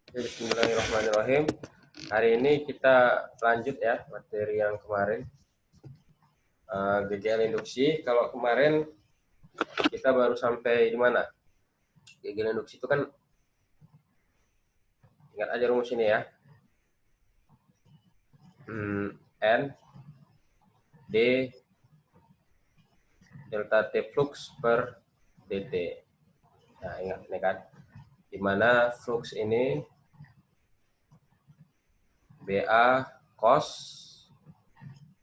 Bismillahirrahmanirrahim. Hari ini kita lanjut ya materi yang kemarin, GGL induksi. Kalau kemarin kita baru sampai di mana? GGL induksi itu kan, ingat aja rumus ini ya. N D delta T flux per dt. Nah, ingat ini kan, dimana flux ini BA cos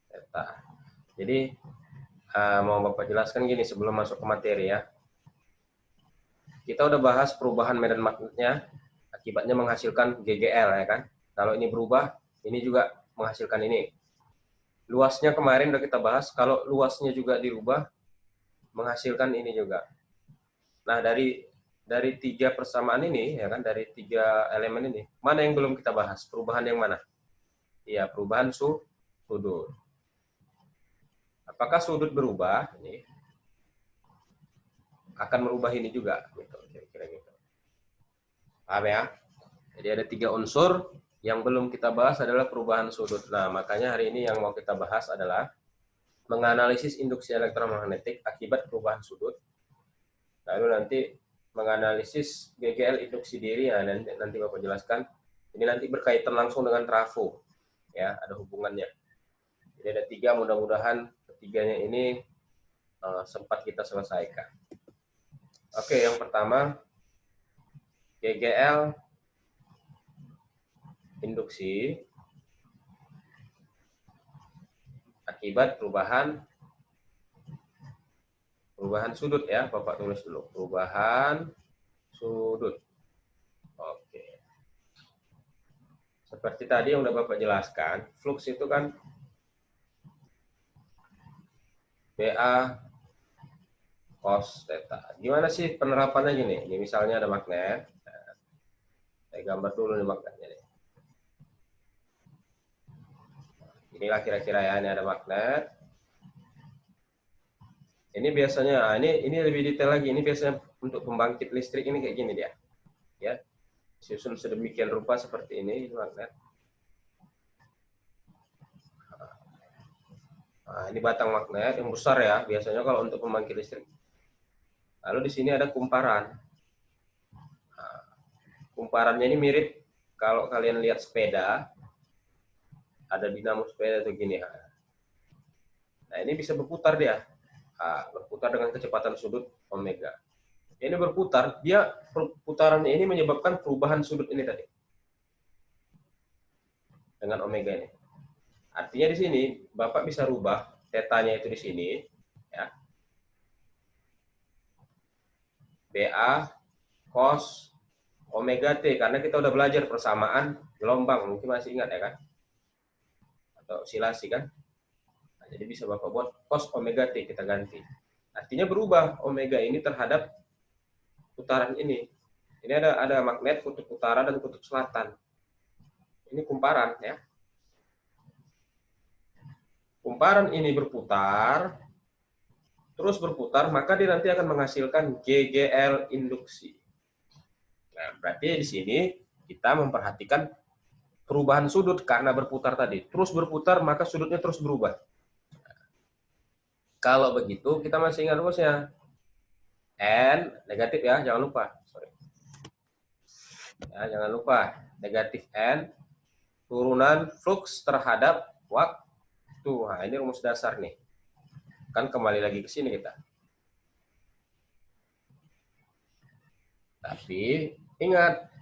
theta. Jadi mau Bapak jelaskan gini sebelum masuk ke materi ya. Kita udah bahas perubahan medan magnetnya, akibatnya menghasilkan GGL ya kan. Kalau ini berubah, ini juga menghasilkan ini. Luasnya kemarin udah kita bahas, kalau luasnya juga dirubah, menghasilkan ini juga. Nah, dari tiga persamaan ini ya kan, dari tiga elemen ini, mana yang belum kita bahas? Perubahan yang mana? Iya, perubahan sudut. Apakah sudut berubah? Ini akan merubah ini juga, gitu, kira-kira gitu. Paham ya? Jadi ada tiga unsur yang belum kita bahas adalah perubahan sudut. Nah, makanya hari ini yang mau kita bahas adalah menganalisis induksi elektromagnetik akibat perubahan sudut. Lalu nanti menganalisis GGL induksi diri, ya, nanti Bapak jelaskan. Ini nanti berkaitan langsung dengan trafo, ya, ada hubungannya. Jadi ada tiga, mudah-mudahan ketiganya ini sempat kita selesaikan. Oke, yang pertama GGL induksi akibat perubahan sudut ya, Bapak tulis dulu. Perubahan sudut. Oke. Seperti tadi yang udah Bapak jelaskan, flux itu kan BA cos theta. Gimana sih penerapannya gini? Ini misalnya ada magnet. Saya gambar dulu nih magnetnya nih. Inilah kira-kira ya, ini ada magnet. Ini biasanya, ini lebih detail lagi. Ini biasanya untuk pembangkit listrik ini kayak gini dia. Ya. Susun sedemikian rupa seperti ini magnet. Nah, ini batang magnet yang besar ya, biasanya kalau untuk pembangkit listrik. Lalu di sini ada kumparan. Nah, kumparannya ini mirip kalau kalian lihat sepeda, ada dinamo sepeda itu gini. Nah, ini bisa berputar dia. Nah, berputar dengan kecepatan sudut omega. Ini berputar, dia putarannya ini menyebabkan perubahan sudut ini tadi. Dengan omega ini. Artinya di sini Bapak bisa rubah tetanya itu di sini ya. BA cos omega T, karena kita udah belajar persamaan gelombang, mungkin masih ingat ya kan? Atau osilasi kan? Nah, jadi bisa Bapak buat cos omega T, kita ganti. Artinya berubah omega ini terhadap putaran ini. Ini ada magnet kutub utara dan kutub selatan. Ini kumparan ya. Kumparan ini berputar, terus berputar, maka dia nanti akan menghasilkan GGL induksi. Nah, berarti di sini kita memperhatikan perubahan sudut karena berputar tadi. Terus berputar, maka sudutnya terus berubah. Kalau begitu, kita masih ingat rumusnya. N negatif ya, jangan lupa. Sorry. Ya, jangan lupa. Negatif N, turunan flux terhadap waktu. Nah, ini rumus dasar nih. Kan kembali lagi ke sini kita. Tapi ingat,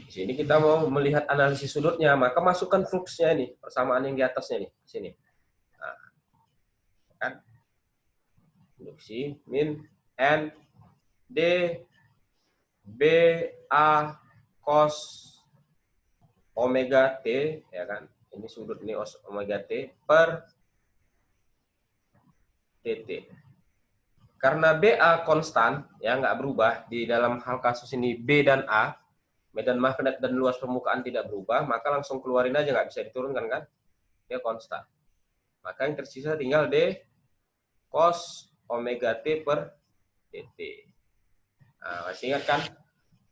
di sini kita mau melihat analisis sudutnya, maka masukkan fluxnya ini, persamaan yang di atasnya nih, sini. Nah, kan? Induksi min N D B A cos omega T, ya kan? Ini sudut ini omega T per dt. Karena BA konstan, ya nggak berubah, di dalam hal kasus ini B dan A, medan magnet dan luas permukaan tidak berubah, maka langsung keluarin aja, nggak bisa diturunkan kan? Dia konstan. Maka yang tersisa tinggal D cos omega T per dt. Nah, masih ingat kan?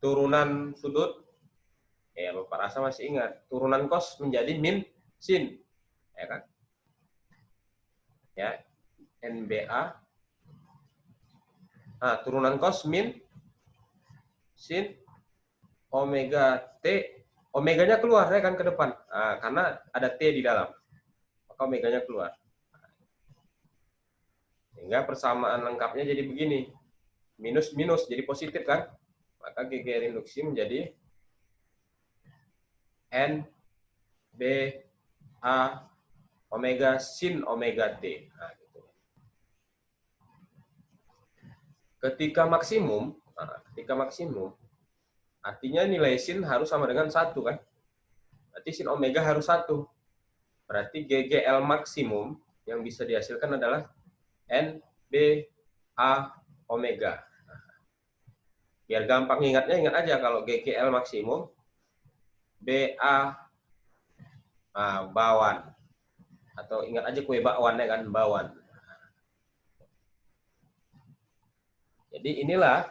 Turunan sudut Ya, Bapak rasa masih ingat. Turunan cos menjadi min sin. Ya kan? Ya, NBA. Nah, turunan cos min sin omega T. Omeganya keluar ya kan ke depan. Nah, karena ada T di dalam. Maka omeganya keluar. Sehingga persamaan lengkapnya jadi begini. Minus-minus jadi positif kan? Maka GGL induksi menjadi N B A omega sin omega T. Nah, gitu. Ketika maksimum artinya nilai sin harus sama dengan 1 kan? Berarti sin omega harus 1. Berarti GGL maksimum yang bisa dihasilkan adalah N B A omega. Biar gampang ingatnya, ingat aja kalau GGL maksimum BA bawan. Atau ingat aja kue bakwan ya kan, bawan. Jadi inilah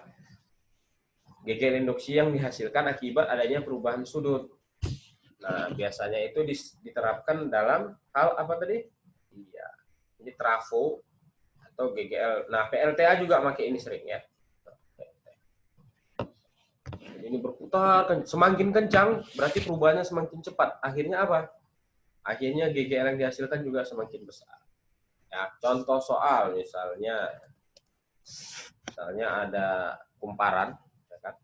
GGL induksi yang dihasilkan akibat adanya perubahan sudut. Nah, biasanya itu diterapkan dalam hal apa tadi? Iya. Ini trafo atau GGL. Nah, PLTA juga pakai ini sering ya. Jadi ini berputar, semakin kencang berarti perubahannya semakin cepat. Akhirnya apa? Akhirnya GGL yang dihasilkan juga semakin besar. Ya, contoh soal misalnya ada kumparan ya kan,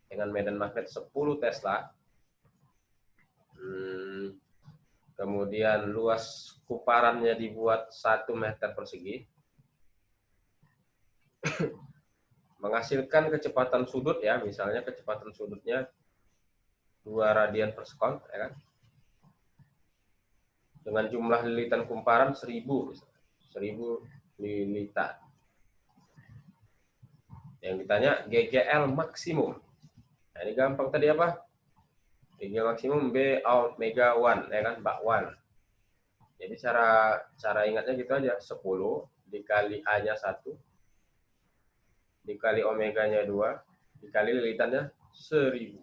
dengan medan magnet 10 Tesla. Kemudian luas kumparannya dibuat 1 meter persegi. Menghasilkan kecepatan sudut ya, misalnya kecepatan sudutnya 2 radian per sekon ya kan. Dengan jumlah lilitan kumparan 1000 lilitan. Yang ditanya GGL maksimum. Nah, ini gampang tadi apa? GGL maksimum B omega 1 ya kan, bakwan. Jadi cara ingatnya gitu aja, 10 dikali A-nya 1 dikali omeganya 2 dikali lilitannya 1000.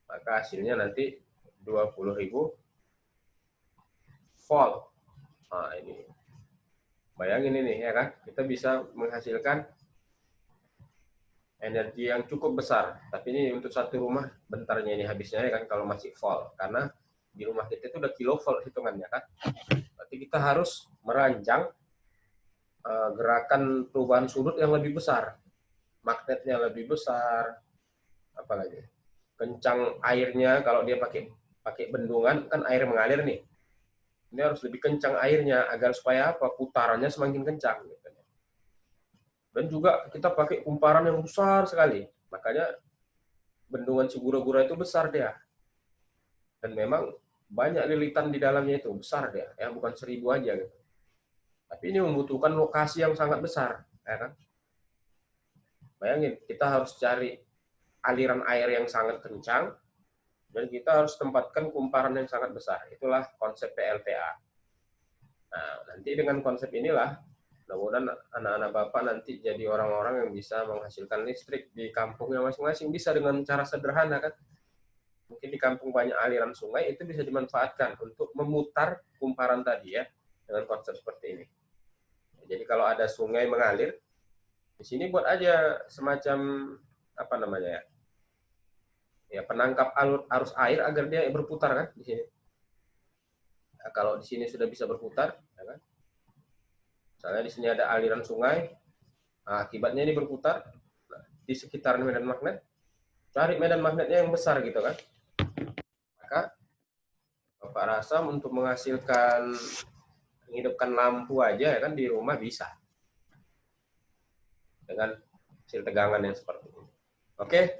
Maka hasilnya nanti 20.000 volt. Nah, ini. Bayangin ini ya kan, kita bisa menghasilkan energi yang cukup besar. Tapi ini untuk satu rumah bentarnya ini habisnya ya kan kalau masih volt. Karena di rumah kita itu udah kilovolt hitungannya kan. Berarti kita harus merancang gerakan perubahan sudut yang lebih besar. Magnetnya lebih besar, apalagi kencang airnya. Kalau dia pakai bendungan kan air mengalir nih, ini harus lebih kencang airnya agar supaya apa, putarannya semakin kencang gitu. Dan juga kita pakai kumparan yang besar sekali, makanya bendungan Sigura-gura itu besar dia, dan memang banyak lilitan di dalamnya itu besar dia ya, bukan 1000 aja gitu. Tapi ini membutuhkan lokasi yang sangat besar ya kan. Bayangin kita harus cari aliran air yang sangat kencang, dan kita harus tempatkan kumparan yang sangat besar. Itulah konsep PLTA. Nah, nanti dengan konsep inilah, mudah-mudahan anak-anak Bapak nanti jadi orang-orang yang bisa menghasilkan listrik di kampungnya masing-masing. Bisa dengan cara sederhana kan. Mungkin di kampung banyak aliran sungai, itu bisa dimanfaatkan untuk memutar kumparan tadi ya, dengan konsep seperti ini. Jadi kalau ada sungai mengalir, di sini buat aja semacam apa namanya ya, ya penangkap arus air agar dia berputar kan di sini. Nah, kalau di sini sudah bisa berputar, ya kan? Misalnya di sini ada aliran sungai, nah, akibatnya ini berputar. Nah, di sekitar medan magnet, cari medan magnetnya yang besar gitu kan. Maka Bapak rasa untuk menghasilkan, menghidupkan lampu aja ya kan di rumah bisa dengan hasil tegangan yang seperti ini. Oke,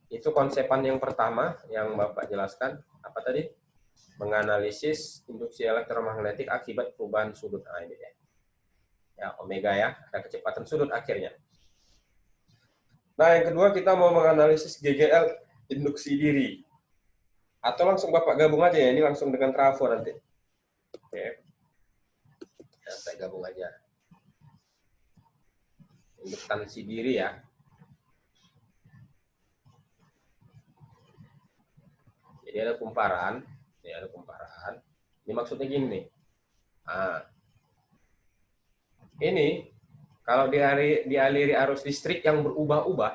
itu konsepan yang pertama yang Bapak jelaskan. Apa tadi? Menganalisis induksi elektromagnetik akibat perubahan sudut. Nah, ini ya, omega ya, ada kecepatan sudut akhirnya. Nah, yang kedua kita mau menganalisis GGL induksi diri. Atau langsung Bapak gabung aja ya, ini langsung dengan trafo nanti. Oke. Ya, saya gabung aja. Indukansi diri ya. Jadi ada kumparan, ini ada kumparan. Ini maksudnya gini nih. Nah, ini kalau dialiri arus listrik yang berubah-ubah,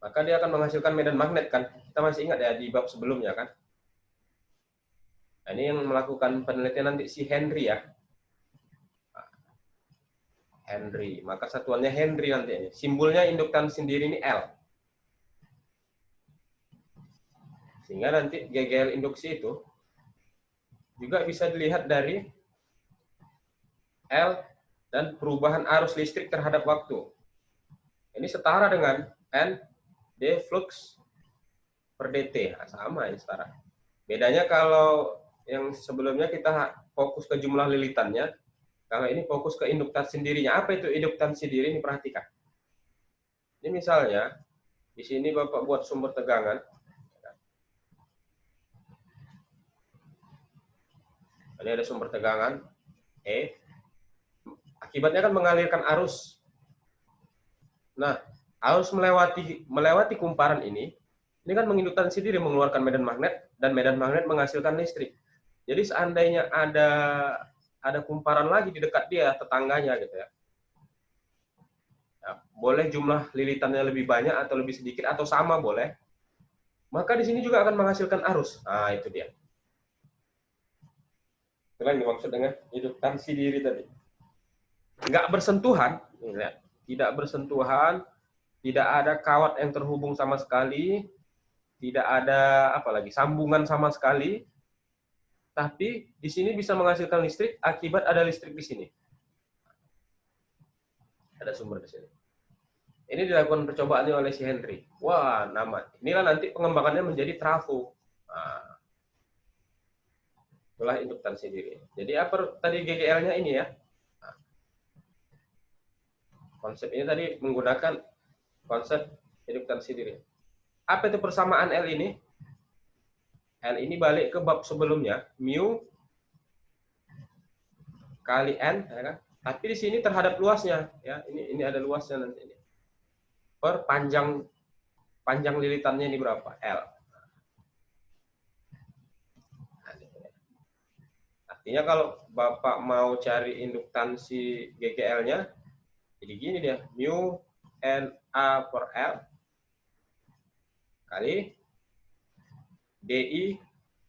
maka dia akan menghasilkan medan magnet kan. Kita masih ingat ya di bab sebelumnya kan. Nah, ini yang melakukan penelitian nanti si Henry ya. Henry, maka satuannya Henry nanti ini. Simbolnya induktan sendiri ini L. Sehingga nanti GGL induksi itu juga bisa dilihat dari L dan perubahan arus listrik terhadap waktu. Ini setara dengan N D flux per dt. Nah, sama ini setara. Bedanya kalau yang sebelumnya kita fokus ke jumlah lilitannya, kalau ini fokus ke induktan sendirinya. Apa itu induktan sendiri? Ini perhatikan. Ini misalnya di sini Bapak buat sumber tegangan. Ini ada sumber tegangan E. Akibatnya kan mengalirkan arus. Nah, arus melewati kumparan ini kan mengindukkan sendiri, mengeluarkan medan magnet, dan medan magnet menghasilkan listrik. Jadi seandainya ada kumparan lagi di dekat dia, tetangganya gitu ya. Boleh jumlah lilitannya lebih banyak atau lebih sedikit atau sama boleh. Maka di sini juga akan menghasilkan arus. Nah, itu dia. Itu yang dimaksud dengan induktansi diri tadi. Nggak bersentuhan, lihat. Tidak bersentuhan, tidak ada kawat yang terhubung sama sekali, tidak ada apalagi sambungan sama sekali, tapi di sini bisa menghasilkan listrik akibat ada listrik di sini. Ada sumber di sini. Ini dilakukan percobaannya oleh si Henry. Wah, inilah nanti pengembangannya menjadi trafo. Nah, itulah induktansi diri. Jadi apa tadi GGL-nya ini ya? Nah, konsep ini tadi menggunakan konsep induktansi diri. Apa itu persamaan L ini? L ini balik ke bab sebelumnya, mu kali N, ya kan? Tapi di sini terhadap luasnya, ya. Ini ada luasnya nanti ini. Per panjang lilitannya ini berapa? L. Artinya kalau Bapak mau cari induktansi GGL-nya, jadi gini dia, mu NA per L kali DI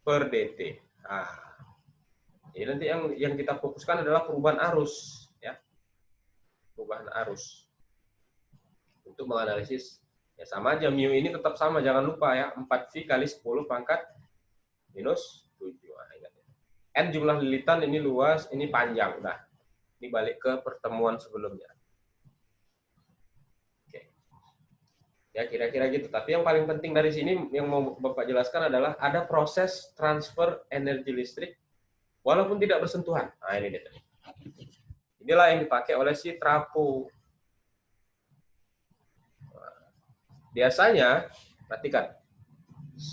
per DT. Nah, jadi nanti yang kita fokuskan adalah perubahan arus, ya, perubahan arus. Untuk menganalisis, ya sama aja, mu ini tetap sama, jangan lupa ya, 4V kali 10 pangkat minus 7. N jumlah lilitan, ini luas, ini panjang. Nah, ini balik ke pertemuan sebelumnya. Oke. Ya, kira-kira gitu. Tapi yang paling penting dari sini yang mau Bapak jelaskan adalah ada proses transfer energi listrik walaupun tidak bersentuhan. Nah, ini dia. Inilah yang dipakai oleh si trafo. Biasanya, perhatikan.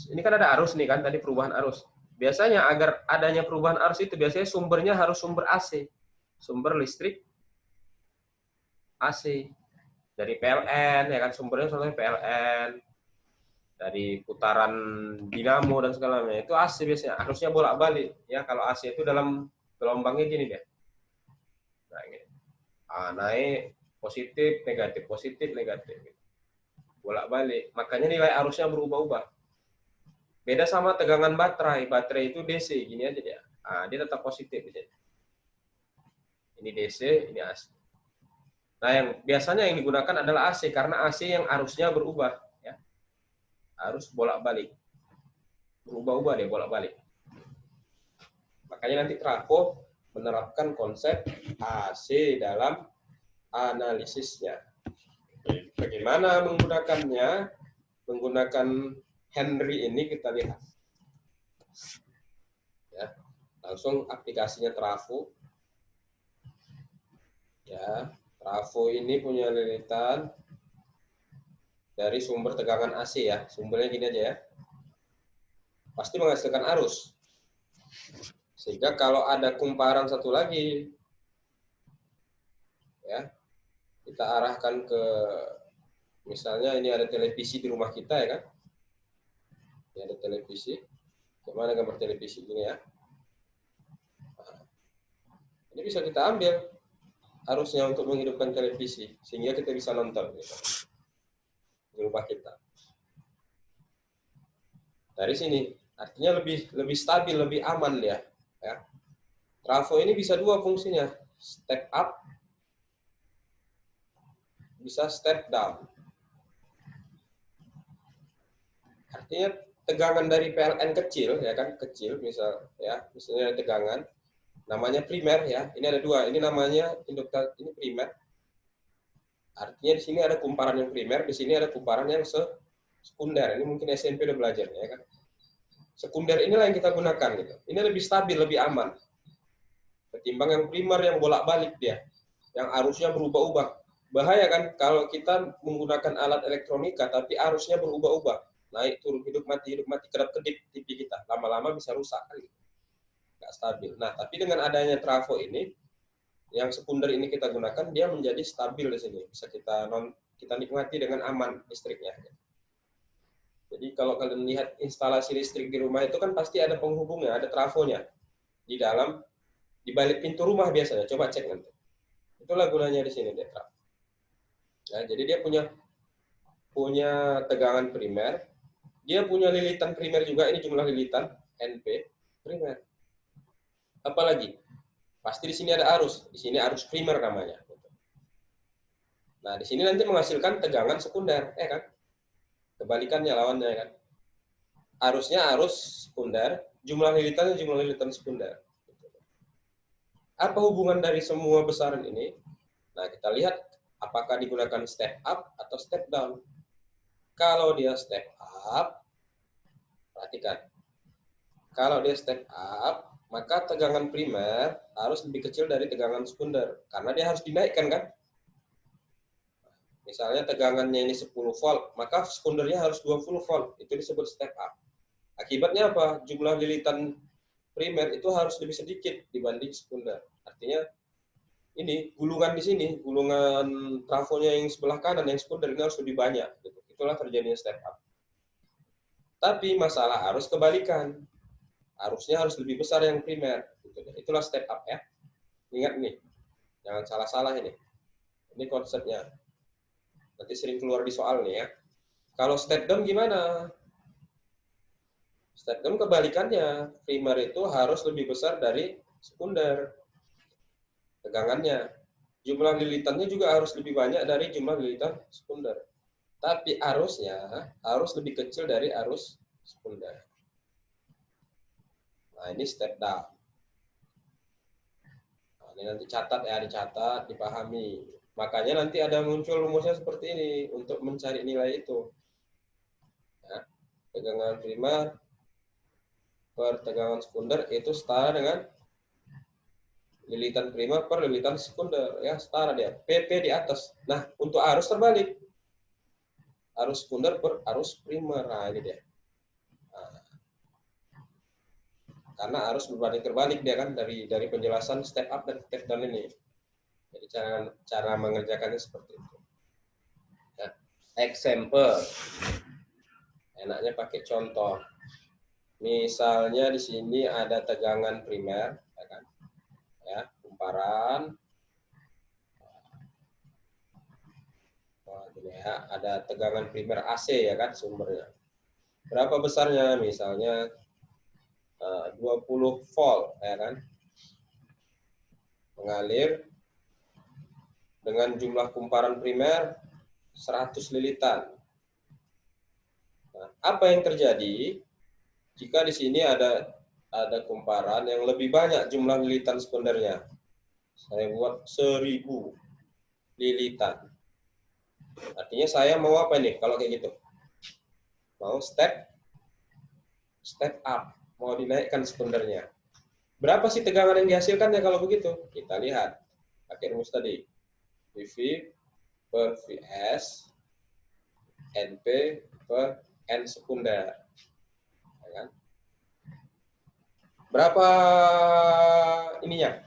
Ini kan ada arus nih kan, tadi perubahan arus. Biasanya agar adanya perubahan arus itu biasanya sumbernya harus sumber AC. Sumber listrik AC. Dari PLN, ya kan, sumbernya soalnya PLN. Dari putaran dinamo dan segala macam. Itu AC biasanya. Harusnya bolak-balik. Ya, kalau AC itu dalam gelombangnya gini deh. Nah, gini. Naik, positif, negatif. Bolak-balik. Makanya nilai arusnya berubah-ubah. Beda sama tegangan baterai. Baterai itu DC, gini aja dia. Dia tetap positif. Ini DC, ini AC. Nah, yang biasanya yang digunakan adalah AC, karena AC yang arusnya berubah. Ya. Arus bolak-balik. Berubah-ubah deh, bolak-balik. Makanya nanti trafo menerapkan konsep AC dalam analisisnya. Bagaimana menggunakannya? Menggunakan Henry ini kita lihat. Ya, langsung aplikasinya trafo. Ya, trafo ini punya lilitan dari sumber tegangan AC ya. Sumbernya gini aja ya. Pasti menghasilkan arus. Sehingga kalau ada kumparan satu lagi, ya, kita arahkan ke, misalnya ini ada televisi di rumah kita ya kan. Ini ada televisi. Gimana gambar televisi ini ya? Nah, ini bisa kita ambil arusnya untuk menghidupkan televisi sehingga kita bisa nonton gitu, di rumah kita. Dari sini artinya lebih stabil, lebih aman dia. Ya. Trafo ini bisa dua fungsinya, step up, bisa step down. Artinya tegangan dari PLN kecil, ya kan, kecil, misalnya tegangan, namanya primer ya. Ini ada dua, ini namanya induktor, ini primer. Artinya di sini ada kumparan yang primer, di sini ada kumparan yang sekunder. Ini mungkin SMP udah belajar ya kan. Sekunder inilah yang kita gunakan gitu. Ini lebih stabil, lebih aman ketimbang yang primer yang bolak-balik dia, yang arusnya berubah-ubah. Bahaya kan kalau kita menggunakan alat elektronika tapi arusnya berubah-ubah, naik turun, hidup mati kedap-kedip TV kita, lama-lama bisa rusak kan, nggak stabil. Nah tapi dengan adanya trafo ini, yang sekunder ini kita gunakan, dia menjadi stabil di sini, bisa kita nikmati dengan aman listriknya. Jadi kalau kalian lihat instalasi listrik di rumah itu kan pasti ada penghubungnya, ada trafonya di dalam, di balik pintu rumah biasanya. Coba cek nanti. Itulah gunanya di sini dia trafo. Nah, jadi dia punya tegangan primer, dia punya lilitan primer juga. Ini jumlah lilitan NP primer. Apalagi pasti di sini ada arus. Di sini arus primer namanya. Nah, di sini nanti menghasilkan tegangan sekunder, kan? Kebalikannya lawannya kan. Arusnya arus sekunder, jumlah lilitan sekunder. Apa hubungan dari semua besaran ini? Nah, kita lihat apakah digunakan step up atau step down. Kalau dia step up, perhatikan. Kalau dia step up, maka tegangan primer harus lebih kecil dari tegangan sekunder. Karena dia harus dinaikkan kan? Misalnya tegangannya ini 10 volt, maka sekundernya harus 20 volt. Itu disebut step up. Akibatnya apa? Jumlah lilitan primer itu harus lebih sedikit dibanding sekunder. Artinya ini gulungan di sini, gulungan trafonya yang sebelah kanan, yang sekunder ini harus lebih banyak. Itulah terjadinya step up. Tapi masalah arus kebalikan. Arusnya harus lebih besar yang primer. Itulah step up ya. Ingat nih, jangan salah-salah ini. Ini konsepnya. Nanti sering keluar di soal nih ya. Kalau step down gimana? Step down kebalikannya. Primer itu harus lebih besar dari sekunder. Tegangannya. Jumlah lilitannya juga harus lebih banyak dari jumlah lilitan sekunder. Tapi arusnya harus lebih kecil dari arus sekunder. Nah, ini step down. Nah, ini nanti catat ya, dicatat, dipahami. Makanya nanti ada muncul rumusnya seperti ini untuk mencari nilai itu. Ya, tegangan primer per tegangan sekunder itu setara dengan lilitan primer per lilitan sekunder. Ya, setara dia. PP di atas. Nah, untuk arus terbalik. Arus sekunder per arus primer. Nah, ini dia. Karena arus berbanding terbalik dia kan dari penjelasan step up dan step down ini. Jadi cara mengerjakannya seperti itu. Ya. Example. Enaknya pakai contoh. Misalnya di sini ada tegangan primer, ya kan? Ya, kumparan. Wah, ini ya, ada tegangan primer AC ya kan sumbernya. Berapa besarnya? Misalnya 20 volt ya kan, mengalir dengan jumlah kumparan primer 100 lilitan. Nah, apa yang terjadi jika di sini ada kumparan yang lebih banyak jumlah lilitan sekundernya? Saya buat 1000 lilitan. Artinya saya mau apa nih kalau kayak gitu? Mau step up, mau dinaikkan sekundernya. Berapa sih tegangan yang dihasilkan ya kalau begitu? Kita lihat. Pakai rumus tadi. PV per VS, NP per N sekunder. Ya kan? Berapa ininya?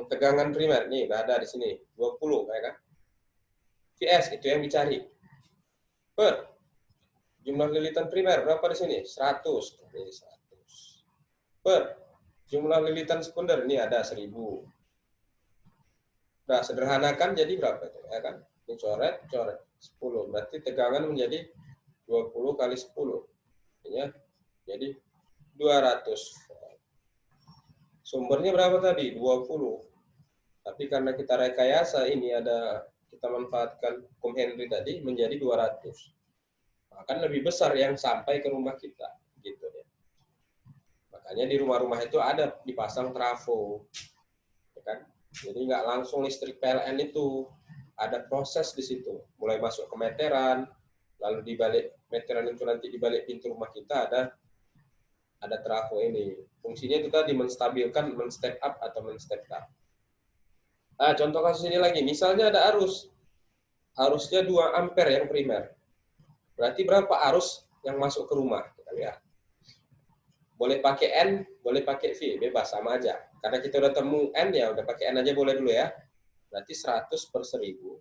Tegangan primer. Nih, ada di sini. 20, ya kan? VS itu yang dicari. Per Jumlah lilitan primer berapa di sini? 100. Oke, 100. Per jumlah lilitan sekunder ini ada 1000. Nah, sederhanakan jadi berapa itu? Ya kan? Ini coret, 10. Berarti tegangan menjadi 20 kali 10. Ya, jadi 200. Sumbernya berapa tadi? 20. Tapi karena kita rekayasa ini kita manfaatkan hukum Henry tadi menjadi 200. Akan lebih besar yang sampai ke rumah kita, gitu ya. Makanya di rumah-rumah itu ada dipasang trafo, ya kan? Jadi nggak langsung listrik PLN itu, ada proses di situ. Mulai masuk ke meteran, lalu di balik meteran itu nanti di balik pintu rumah kita ada trafo ini. Fungsinya itu tadi menstabilkan, men-step up atau men-step down. Nah, contoh kasus ini lagi, misalnya ada arusnya 2 ampere yang primer. Berarti berapa arus yang masuk ke rumah? Kita lihat. Boleh pakai N, boleh pakai V, bebas sama aja. Karena kita udah temu N, ya udah pakai N aja boleh dulu ya. Berarti 100 per 1000.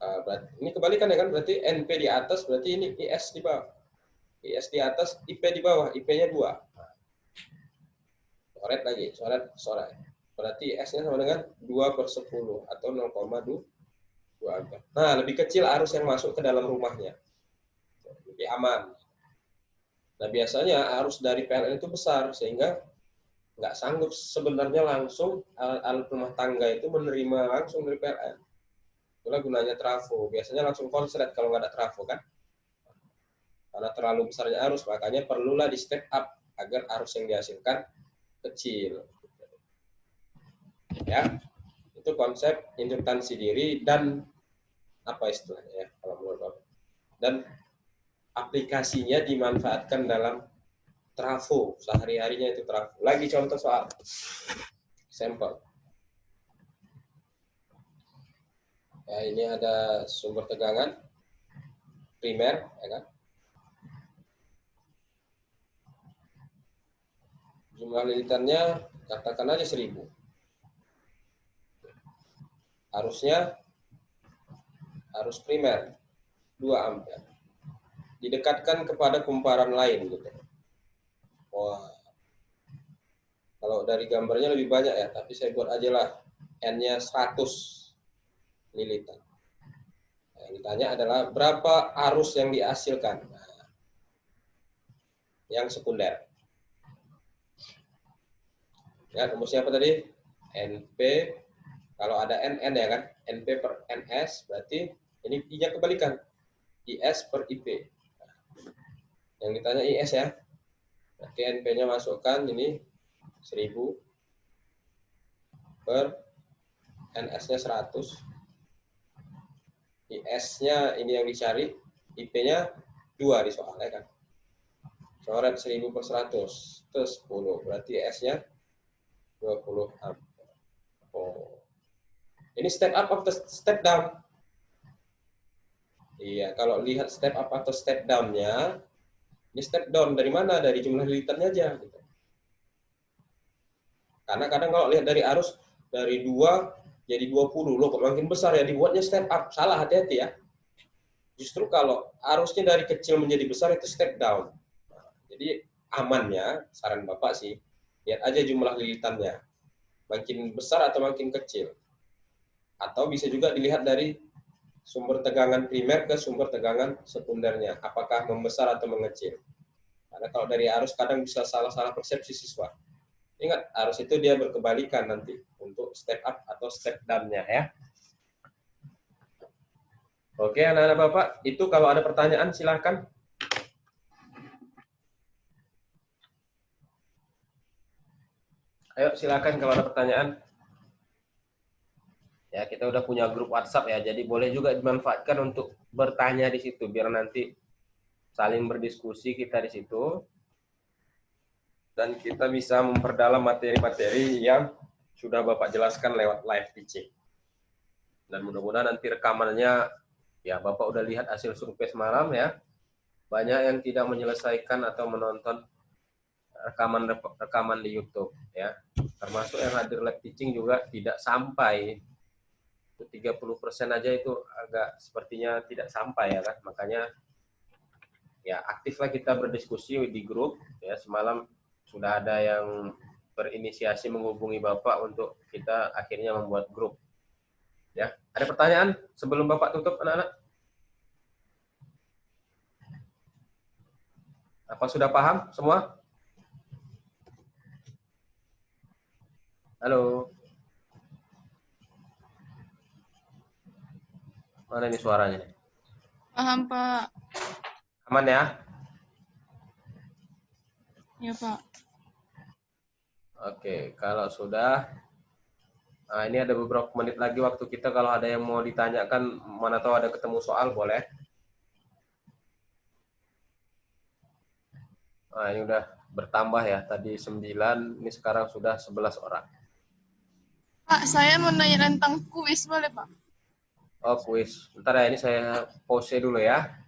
Berarti, ini kebalikan ya kan, berarti NP di atas, berarti ini IS di bawah. IS di atas, IP di bawah, IP-nya 2. Coret lagi, coret. Berarti IS-nya sama dengan 2 per 10, atau 0,2 ampere. Nah, lebih kecil arus yang masuk ke dalam rumahnya. Lebih aman. Nah, biasanya arus dari PLN itu besar, sehingga nggak sanggup sebenarnya langsung alat rumah tangga itu menerima langsung dari PLN. Itulah gunanya trafo. Biasanya langsung konslet kalau nggak ada trafo kan. Karena terlalu besarnya arus, makanya perlulah di step up agar arus yang dihasilkan kecil. Ya, itu konsep induktansi diri dan apa istilahnya ya, kalau menurut dan aplikasinya dimanfaatkan dalam trafo, sehari-harinya itu trafo. Lagi contoh soal sampel. Ya, ini ada sumber tegangan primer, ya kan? Jumlah lilitannya katakan aja 1000. Arusnya arus primer 2 ampere. Didekatkan kepada kumparan lain gitu. Wah. Kalau dari gambarnya lebih banyak ya, tapi saya buat aja lah N-nya 100 lilitan. Yang ditanya adalah berapa arus yang dihasilkan? Nah, yang sekunder. Ya, rumusnya apa tadi? NP, kalau ada NN ya kan? NP per NS, berarti ini I-nya kebalikan. IS per IP. Yang ditanya IS ya. Berarti NP-nya masukkan ini 1000 per NS-nya 100. IS-nya ini yang dicari, IP-nya 2 di soalnya kan. Coret 1000 per 100, terus 10. Berarti IS-nya 20 ampere. Oh. Ini step up atau step down? Iya, kalau lihat step up atau step down-nya, ini step down dari mana? Dari jumlah lilitannya aja. Gitu. Karena kadang kalau lihat dari arus, dari 2 jadi 20, loh kok makin besar ya, dibuatnya step up. Salah, hati-hati ya. Justru kalau arusnya dari kecil menjadi besar itu step down. Nah, jadi amannya, saran Bapak sih, lihat aja jumlah lilitannya. Makin besar atau makin kecil. Atau bisa juga dilihat dari sumber tegangan primer ke sumber tegangan sekundernya. Apakah membesar atau mengecil. Karena kalau dari arus kadang bisa salah-salah persepsi siswa. Ingat, arus itu dia berkebalikan nanti untuk step up atau step down-nya ya. Oke, anak-anak Bapak, itu kalau ada pertanyaan silahkan. Ayo silakan kalau ada pertanyaan. Ya, kita udah punya grup WhatsApp ya, jadi boleh juga dimanfaatkan untuk bertanya di situ biar nanti saling berdiskusi kita di situ. Dan kita bisa memperdalam materi-materi yang sudah Bapak jelaskan lewat live teaching. Dan mudah-mudahan nanti rekamannya, ya Bapak udah lihat hasil survei semalam ya, banyak yang tidak menyelesaikan atau menonton rekaman di YouTube ya, termasuk yang hadir live teaching juga tidak sampai 30% aja itu agak sepertinya tidak sampai ya kan. Makanya ya aktiflah kita berdiskusi di grup ya. Semalam sudah ada yang berinisiasi menghubungi Bapak untuk kita akhirnya membuat grup. Ya, ada pertanyaan sebelum Bapak tutup anak-anak? Apa sudah paham semua? Halo. Mana ini suaranya? Paham, Pak. Aman ya? Ya, Pak. Oke, kalau sudah, nah ini ada beberapa menit lagi waktu kita. Kalau ada yang mau ditanyakan, mana tahu ada ketemu soal, boleh. Nah, ini udah bertambah ya. Tadi 9, ini sekarang sudah 11 orang. Pak, saya mau nanya tentang kuis, boleh, Pak? Oh, kuis. Bentar ya, ini saya pause dulu ya.